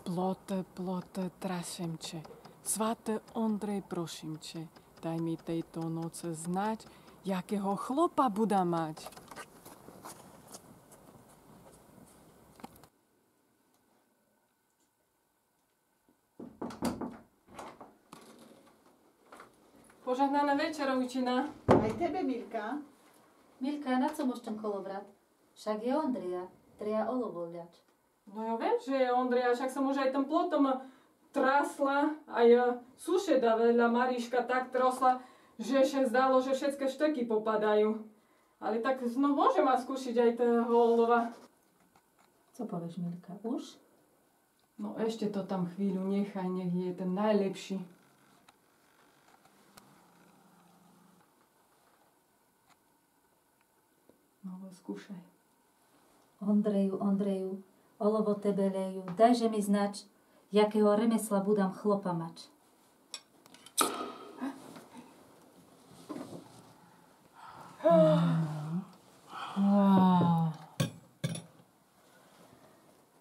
Plote, plote, trašemče, svate Ondrej, prosimče, daj mi tejto noce znať, jakého chlopa buda mať. Požehnaná večer, Ujčina. Aj tebe, Milka. Milka, na co máš ten kolovrat? Však je Ondreja, treba olovoľať. No ja viem, že je Ondreja, však som už aj tým plotom trasla, aj suseda vedľa Mariška tak trosla, že sa zdalo, že všetky šteky popadajú. Ale tak no môžem ma skúšiť aj toho olova. Co povieš, Milka, už? No ešte to tam chvíľu nechaj, nech je ten najlepší. No, skúšaj. Ondreju, olovo tebe leju, dajže mi znať, jakého remesla budam chlopa mať.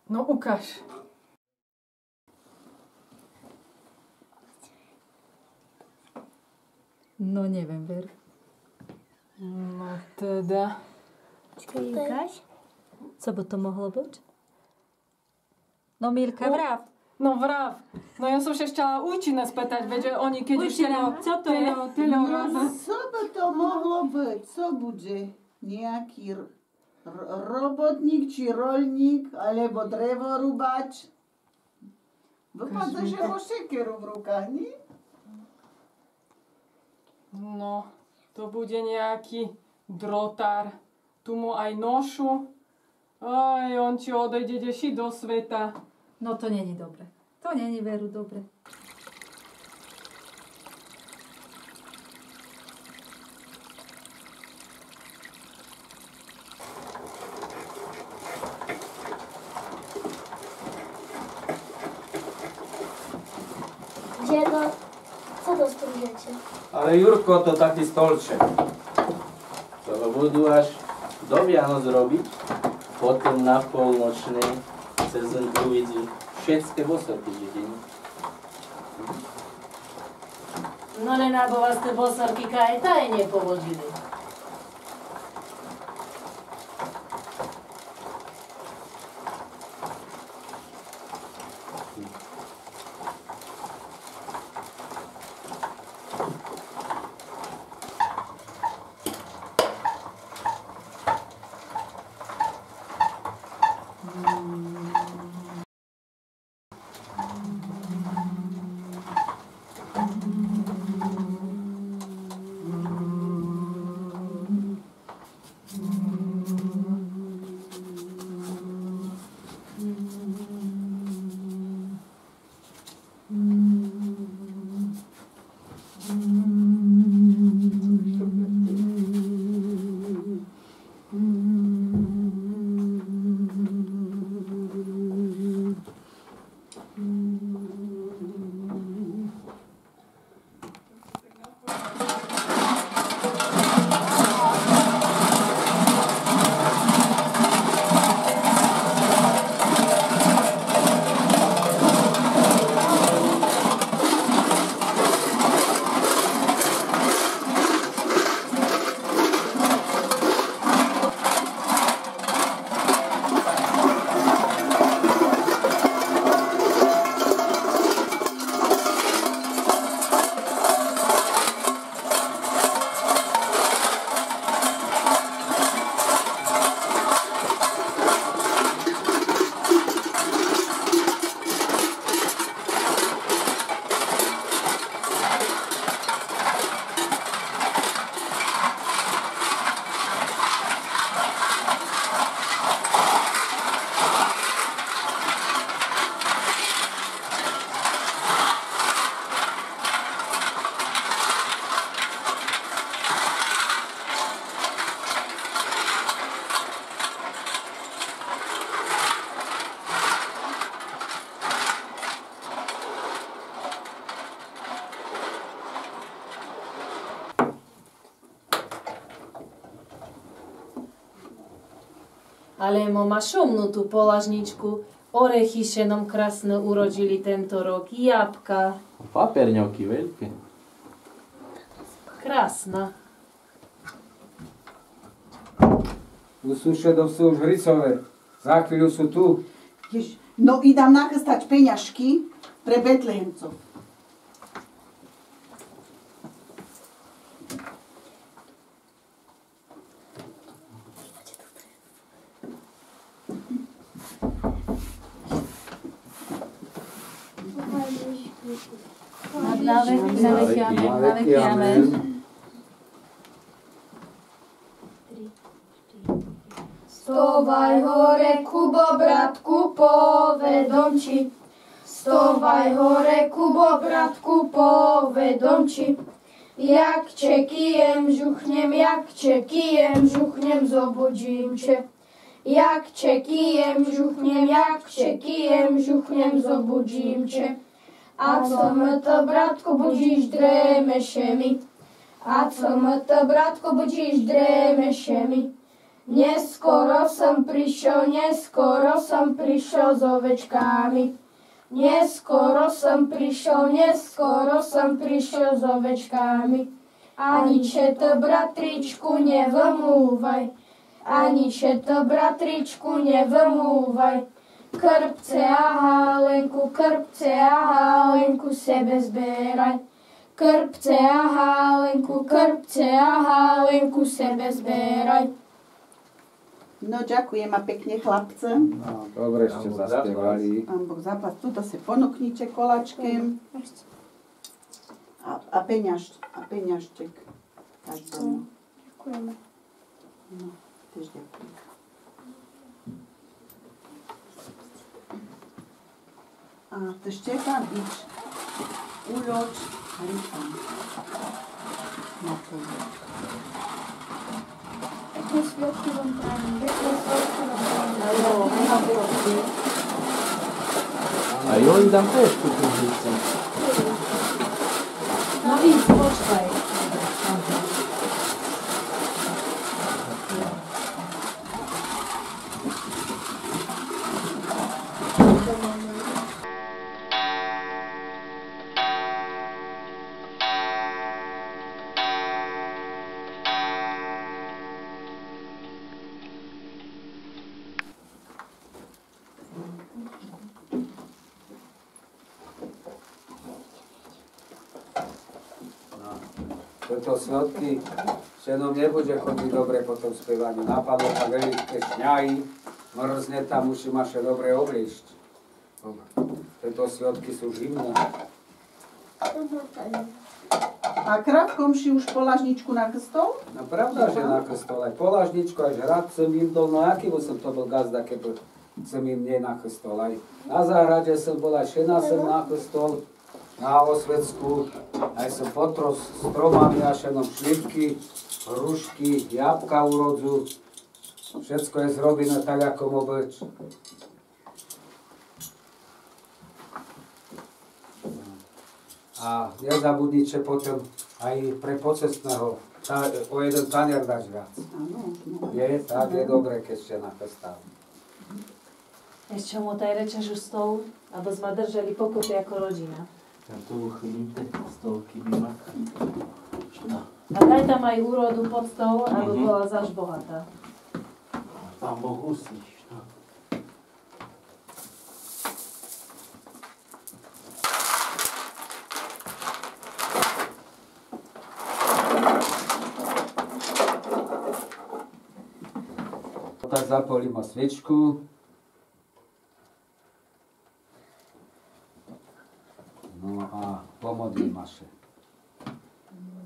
No ukáž. No neviem, ver. No teda. Ukáž? Co by to mohlo byť? No Milka, vrav. No vrav. No ja som sa chcela Ujčina spýtať, veď oni keď Ujčina, co to je? Co by to mohlo byť? Co bude? Nejaký robotník, či roľník, alebo drevorúbač? Vypadá, že má šekeru v rukách, nie? No, to bude nejaký drotár. Tu mu aj nošu. Aj, on ti odejde deši do sveta. No to není dobre. To není veru dobre. Dziego, co to spróbujecie? Ale Jurko, to taký stolček. To budú až do Vianoc robiť, potom na polnočnej cez len uvidí všetké bosorky dediny. No len aby vás tie bosorky kaj tajne povodili. Ale má šumnú tú polažničku. Orechy šenom krásne urodili tento rok. Jabka. Paperňovky veľké. Krásna. U sušedov sú už hricové. Za chvíľu sú tu. No idám nachystať peňažky pre Betlehemcov. Na veky amen. Stovaj hore, Kubo, bratku, povedom ti. Stovaj hore, Kubo, bratku, povedom ti. Jak čekijem, žuchnem, zobudím če. Jak čekijem, žuchnem, zobudím če. A co my to, bratku, budíš dremešemi? A co my to, bratku, budíš dremešemi? Neskoro som prišiel s ovečkami. Neskoro som prišiel s ovečkami. Aniče to, bratričku, nevymúvaj. Krpce a hálenku sebe zbieraj. Krpce a hálenku sebe zbieraj. No ďakujem a pekne chlapce. No, dobre ste zaspievali. Pán Boh zaplať. Tuto si ponúknite koláčkem. A peňažček. Každému. Ďakujeme. No, tiež ďakujem. A to Štefan Ič, Uľoč a Rifan. Na to. Pekné sviatky vám prajem. A oni tam tiež tu kružnice. No víc, počkaj. Tieto sviatky ženom nebude chodiť dobre po tom spievaní. Napadlo tak veľké šňahy, mrzne tam, musí maše dobre obliešť. Tieto sviatky sú živné. A krátkomši už polažničku na krstol? No pravda, že na krstol aj polažničku, aj žrad som im dol, no aký som to bol gazda, keď som im nie na krstol. Aj na záhrade som bol, aj šena som na krstol, na Osvecku, aj som potros s stromami a šenom šlipky, hrušky, jabka urodzu. Všetko je zrobené tak, ako má byť. A nezabudnite potom aj pre pocestného o jeden tanier dať viac. Je, tak je dobre, keď ste na festál. Ešte mu taj rečeš už stol, aby sme držali pokupy ako rodina. Ja tu chodím stovky vymakať. A daj tam aj úrodu pod stôl, aby bola zaž bohatá. Pán Boh uslyš. No. Tak zapalíme sviečku. No a pomodlíme sa.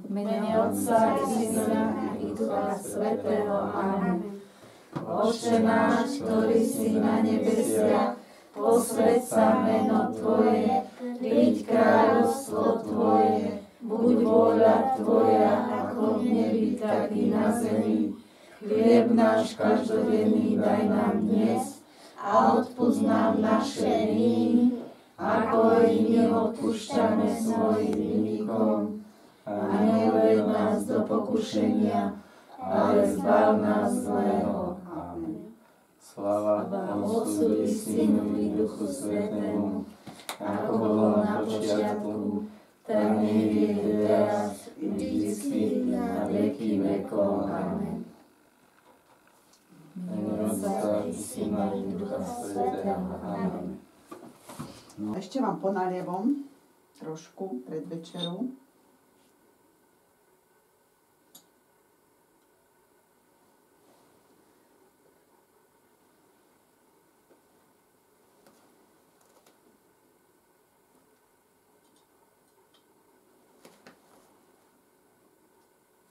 Mene Otca i Syna i Ducha Svätého. Amen. Oče náš, ktorý si na nebesiach, posväť sa meno Tvoje, príď kráľovstvo Tvoje, buď vôľa Tvoja, ako v nebi, tak i na zemi. Chlieb náš každodenný daj nám dnes a odpusť nám naše viny, ako i my odpúšťame svojim vinníkom. A neuved nás do pokušenia, ale zbav nás zlého. Amen. Sláva Otcu i Synu i Duchu Svätému, ako bolo na počiatku, tak nech je teraz i vždycky na veky vekov. Amen. Mene Otca i Syna i Ducha Svätého. Amen. Ešte vám ponalievom trošku pred večerou.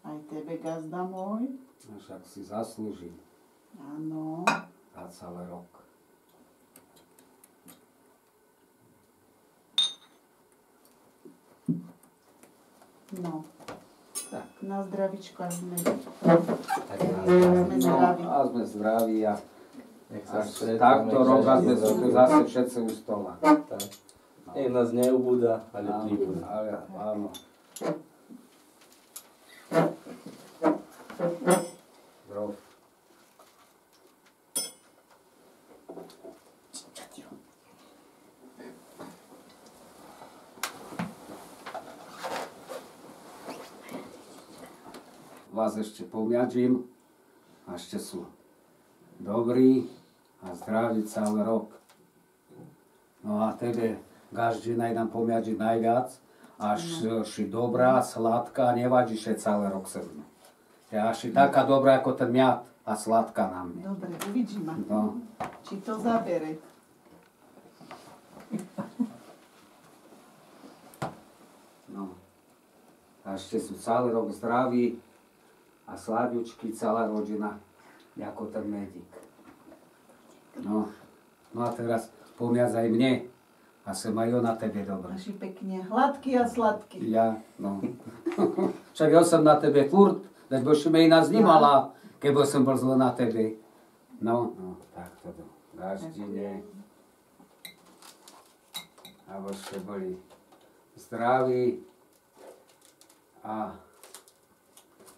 Aj tebe, gazda môj. Však si zaslúžil Áno. za celý rok. No. Tak, na zdravičko a sme zdraví. A sme zdraví a takto rok a sme sú tu zase všetci u stola. Nech nás neubúda, ale príbúda. Ale áno. Zdrav. Vás ešte pomiažím a ešte sú dobrí a zdraví celý rok. No a tebe, každý nám pomiažiť najviac, až si dobrá, sladká, nevadí, že celý rok se mnou. Ja až si taká dobrá ako ten miat a sladká na mne. Dobre, uvidíme. No. Či to zabere. No. A ešte sú celý rok zdraví a sladúčky, celá rodina, ako ten medík. No. No a teraz pomiac aj mne a sem aj na tebe dobré. Naši pekne hladký a sladký. Ja, no. Však ja som na tebe furt, veď by si ma iná znímala, keby som bol zlo na tebe. No, no, tak to každine. Aby ste boli zdraví a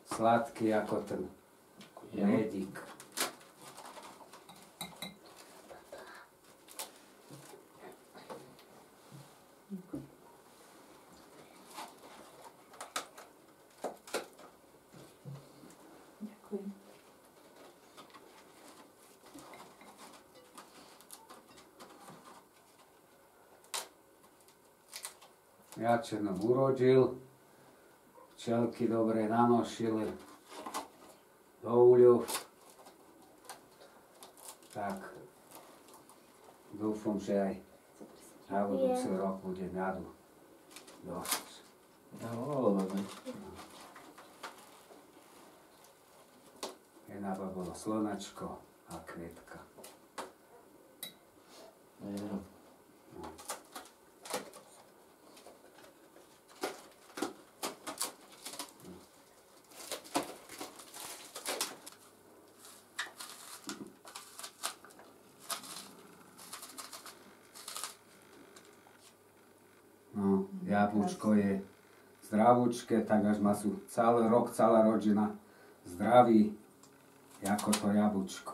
sladký ako ten medík. Ja černom urodil, včelky dobre nanošili do úľov. Tak dúfam, že aj na budúci rok bude mňadu dosť. No, Jedna by bolo slnečko a kvietka. No, jablčko je zdravúčke, tak až má sú celý rok, celá rodina zdraví, ako to jablčko.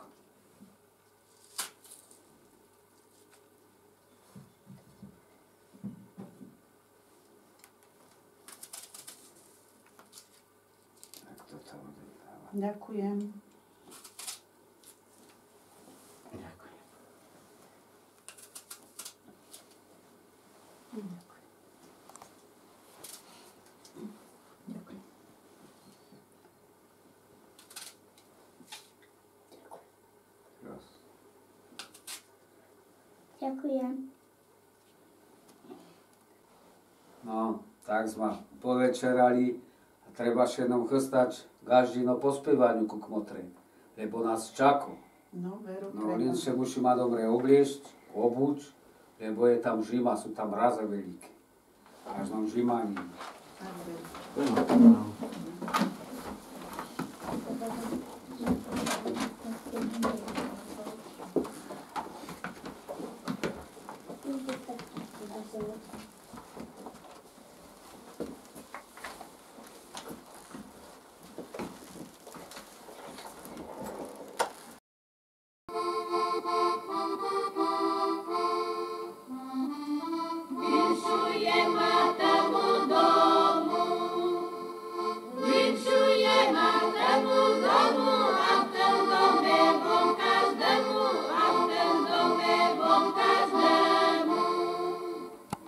Tak toto budem dávať. Ďakujem. Ďakujem. Ďakujem. No, tak sme povečerali a treba še nám chystať každino po spievaniu ku kmotre, lebo nás čaká. No, veru, No, treba. len sa musí ma dobre obliecť, obuť, lebo je tam zima, sú tam mraze veľké. Až nám zima nie. Tak, veru. No.